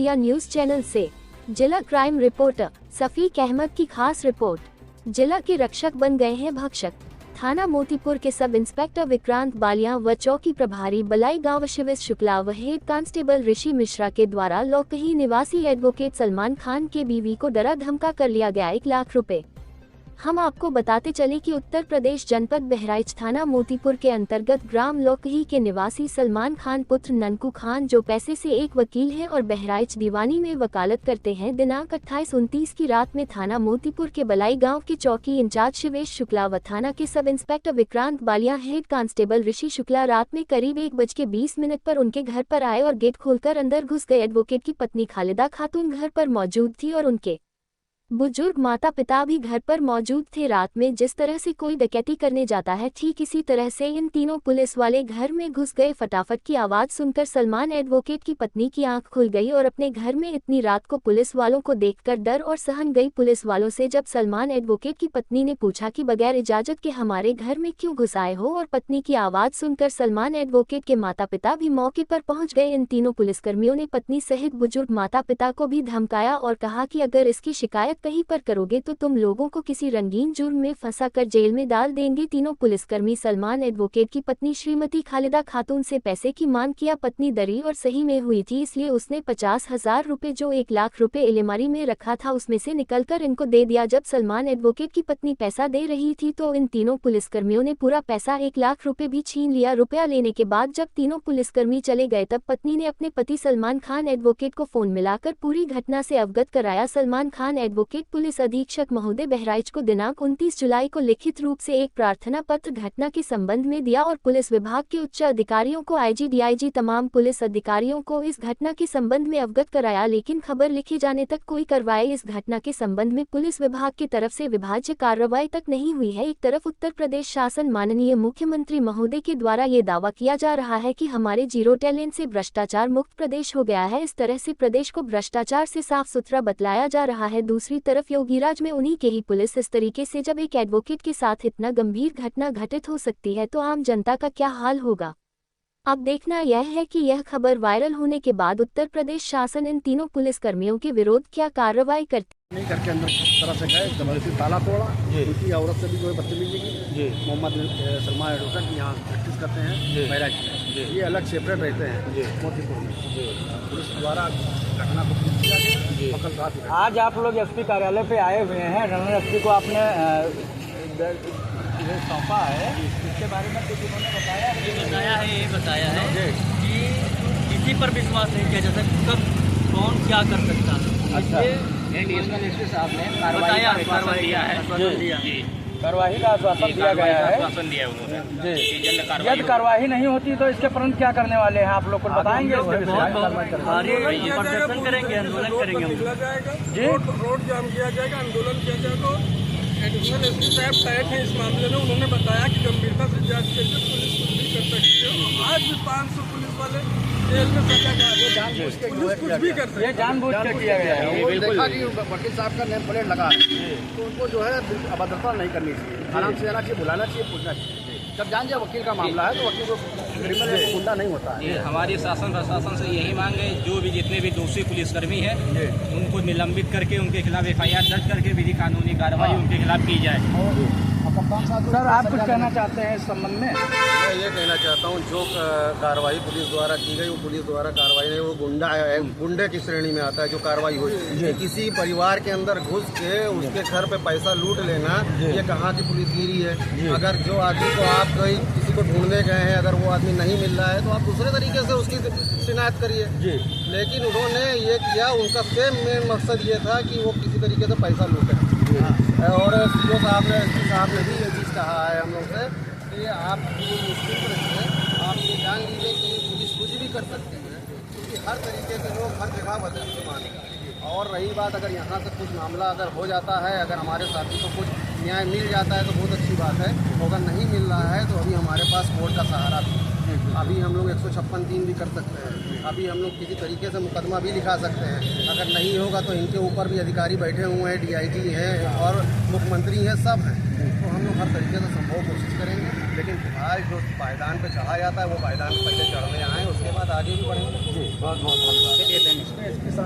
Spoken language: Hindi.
इंडिया न्यूज चैनल से जिला क्राइम रिपोर्टर सफीक अहमद की खास रिपोर्ट। जिला के रक्षक बन गए हैं भक्षक। थाना मोतीपुर के सब इंस्पेक्टर विक्रांत बालिया व चौकी प्रभारी बलाई गांव शिवेश शुक्ला व हेड कांस्टेबल ऋषि मिश्रा के द्वारा लोकही निवासी एडवोकेट सलमान खान के बीवी को डरा धमका कर लिया गया 1 लाख रुपए। हम आपको बताते चले कि उत्तर प्रदेश जनपद बहराइच थाना मोतीपुर के अंतर्गत ग्राम लोकही के निवासी सलमान खान पुत्र ननकू खान, जो पैसे से एक वकील हैं और बहराइच दीवानी में वकालत करते हैं, दिनांक 28-29 की रात में थाना मोतीपुर के बलाई गांव के चौकी इंचार्ज शिवेश शुक्ला व थाना के sub inspector Vikrant Ballia head constable ऋषि शुक्ला रात में करीब 1:20 पर उनके घर पर आए और गेट खोलकर अंदर घुस गए। एडवोकेट की पत्नी खालिदा खातून घर पर मौजूद थी और उनके बुजुर्ग माता पिता भी घर पर मौजूद थे। रात में जिस तरह से कोई डकैती करने जाता है, ठीक इसी तरह से इन तीनों पुलिस वाले घर में घुस गए। फटाफट की आवाज सुनकर सलमान एडवोकेट की पत्नी की आंख खुल गई और अपने घर में इतनी रात को पुलिस वालों को देखकर डर और सहम गई। पुलिस वालों से जब सलमान एडवोकेट की पत्नी ने पूछा कि बगैर इजाजत के हमारे घर में क्यों घुस आए हो, और पत्नी की आवाज सुनकर सलमान एडवोकेट के माता पिता भी मौके पर पहुंच गए। इन तीनों पुलिसकर्मियों ने पत्नी सहित बुजुर्ग माता पिता को भी धमकाया और कहा कि अगर इसकी शिकायत कहीं पर करोगे तो तुम लोगों को किसी रंगीन जुर्म में फंसा कर जेल में डाल देंगे। तीनों पुलिसकर्मी सलमान एडवोकेट की पत्नी श्रीमती खालिदा खातून से पैसे की मांग किया। पत्नी डरी और सही में हुई थी, इसलिए उसने 50,000 रुपए जो 1 लाख रुपए अलमारी में रखा था उसमें से निकलकर इनको दे दिया। जब सलमान एडवोकेट की पत्नी पैसा दे रही थी तो इन तीनों पुलिसकर्मियों ने पूरा पैसा 1 लाख रुपए भी छीन लिया। रुपया लेने के बाद जब तीनों पुलिसकर्मी चले गए तब पत्नी ने अपने पति सलमान खान एडवोकेट को फोन मिलाकर पूरी घटना से अवगत कराया। सलमान खान एडवोकेट पुलिस अधीक्षक महोदय बहराइच को दिनांक 29 जुलाई को लिखित रूप से एक प्रार्थना पत्र घटना के संबंध में दिया और पुलिस विभाग के उच्च अधिकारियों को आईजी डीआईजी तमाम पुलिस अधिकारियों को इस घटना के संबंध में अवगत कराया, लेकिन खबर लिखे जाने तक कोई कार्रवाई इस घटना के संबंध में पुलिस विभाग की तरफ से विभाज्य कार्रवाई तक नहीं हुई है। एक तरफ उत्तर प्रदेश शासन माननीय मुख्यमंत्री महोदय के द्वारा ये दावा किया जा रहा है कि हमारे जीरो टैलेंट से भ्रष्टाचार मुक्त प्रदेश हो गया है, इस तरह से प्रदेश को भ्रष्टाचार से साफ सुथरा बतलाया जा रहा है। दूसरी तरफ योगीराज में उन्हीं के ही पुलिस इस तरीके से जब एक एडवोकेट के साथ इतना गंभीर घटना घटित हो सकती है तो आम जनता का क्या हाल होगा। अब देखना यह है कि यह खबर वायरल होने के बाद उत्तर प्रदेश शासन इन तीनों पुलिसकर्मियों के विरोध क्या कार्रवाई करती नहीं करके अंदर तरह से गए, जबरदस्ती ताला तोड़ा। उनकी औरत से भी जो है बदतमीजी की। मोहम्मद सलमान एडवोकेट यहाँ प्रैक्टिस करते हैं बहराइच में, ये अलग सेपरेट रहते हैं मोतीपुर में। पुलिस द्वारा घटना को किया गया। कल रात आज आप लोग एसपी कार्यालय पे आए हुए हैं, रणवीर एसपी को आपने सौंपा है, इसके बारे में कुछ उन्होंने बताया है? ये बताया है कि किसी पर विश्वास नहीं किया जा सकता, कब कौन क्या कर सकता है। अच्छा, एसपी साहब ने कार्रवाई का आश्वासन दिया है। कार्रवाई का आश्वासन दिया गया है जी। यदि कार्रवाई नहीं होती तो इसके परंत क्या करने वाले हैं आप लोग को बताएंगे? प्रदर्शन करेंगे, आंदोलन करेंगे जी। रोड जाम किया जाएगा, आंदोलन किया जाएगा। एडिशनल एसपी साहब टाइट है इस मामले में, उन्होंने बताया कि गंभीरता से जांच करके पुलिस कुछ भी कर सकती है। आज भी 500 पुलिस वाले जेल में सजा का पुलिस कुछ भी कर सकती है। ये जानबूझ कर किया गया है। देखा कि वकील साहब का नेम प्लेट लगा तो उनको जो है अभद्रता नहीं करनी चाहिए, आराम से आना चाहिए, बुलाना चाहिए, पूछना चाहिए। जब जान जाए वकील का मामला है तो वकील को क्रिमिनल गुंडा नहीं होता है। हमारी शासन प्रशासन से यही मांग है, जो भी जितने भी दोषी पुलिसकर्मी हैं उनको निलंबित करके उनके खिलाफ FIR दर्ज करके विधि कानूनी कार्रवाई उनके खिलाफ की जाए। सर, आप कुछ कहना चाहते हैं इस संबंध में? मैं ये कहना चाहता हूँ, जो कार्रवाई पुलिस द्वारा की गई वो पुलिस द्वारा कार्रवाई नहीं, वो गुंडे की श्रेणी में आता है जो कार्रवाई हुई। किसी परिवार के अंदर घुस के उसके घर पे पैसा लूट लेना, ये कहाँ की पुलिसगिरी है। अगर जो आदमी को आप कहीं किसी को ढूंढने गए हैं, अगर वो आदमी नहीं मिल रहा है तो आप दूसरे तरीके से उसकी शिकायत करिए। लेकिन उन्होंने ये किया, उनका सेम मेन मकसद ये था कि वो किसी तरीके से पैसा लूटे। और सीओ साहब ने भी ये चीज़ कहा है हम लोग से कि आप मुश्किल में रखिए, आप ये जान लीजिए कि पुलिस कुछ भी कर सकती है, क्योंकि हर तरीके से लोग हर जगह बदलते मानेंगे। और रही बात, अगर यहाँ से कुछ मामला अगर हो जाता है, अगर हमारे साथी को कुछ न्याय मिल जाता है तो बहुत अच्छी बात है। अगर नहीं मिल रहा है तो अभी हमारे पास कोर्ट का सहारा भी, अभी हम लोग 156(3) भी कर सकते हैं, अभी हम लोग किसी तरीके से मुकदमा भी लिखा सकते हैं। अगर नहीं होगा तो इनके ऊपर भी अधिकारी बैठे हुए हैं, डीआईजी हैं और मुख्यमंत्री हैं, सब हैं। तो हम लोग हर तरीके से संभव कोशिश करेंगे, लेकिन फिलहाल जो पायदान पे चढ़ा जाता है वो पायदान पहले चढ़ने आए, उसके बाद आगे भी बढ़ेंगे। बहुत बहुत धन्यवाद।